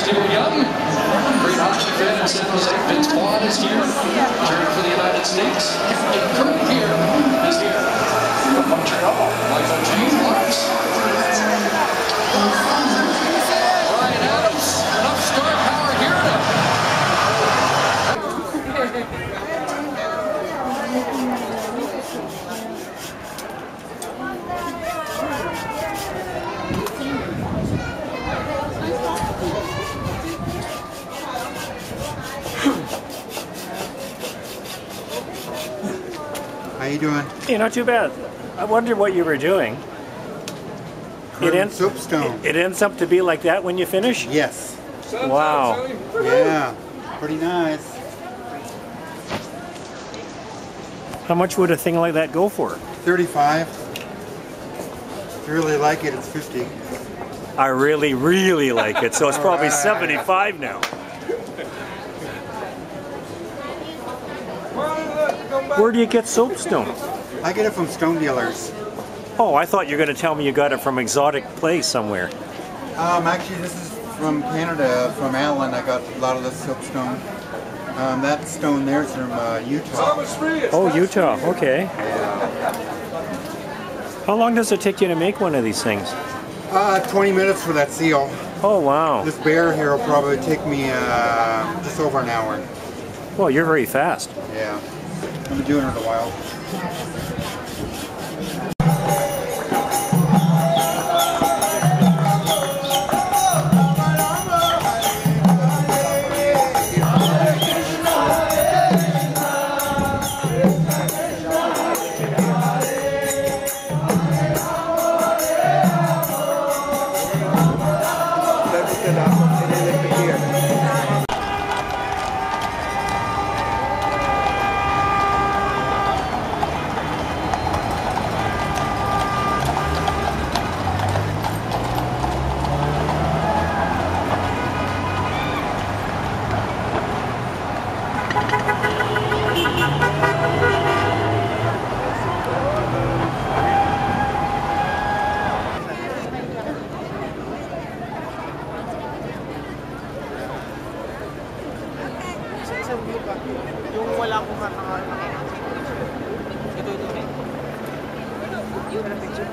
still young. Great hockey fan in San Jose. Vince Vaughn is here, cheering for the United States. Captain Kirk here is here from Montreal. Michael James Lux. Ryan Adams, enough star power here to... How you doing? Hey, not too bad. I wonder what you were doing. Soapstone. It ends up to be like that when you finish? Yes. Wow. Yeah. Pretty nice. How much would a thing like that go for? 35. If you really like it, it's 50. I really, really like it, so it's probably 75 now. Where do you get soapstone? I get it from stone dealers. Oh, I thought you were going to tell me you got it from exotic place somewhere. Actually, this is from Canada, from Allen. I got a lot of the soapstone. That stone there is from Utah. Oh, Utah. Okay. How long does it take you to make one of these things? 20 minutes for that seal. Oh, wow. This bear here will probably take me just over an hour. Well, you're very fast. Yeah. I've been doing it a while. Yung wala akong makakakita. Ito. You want a picture?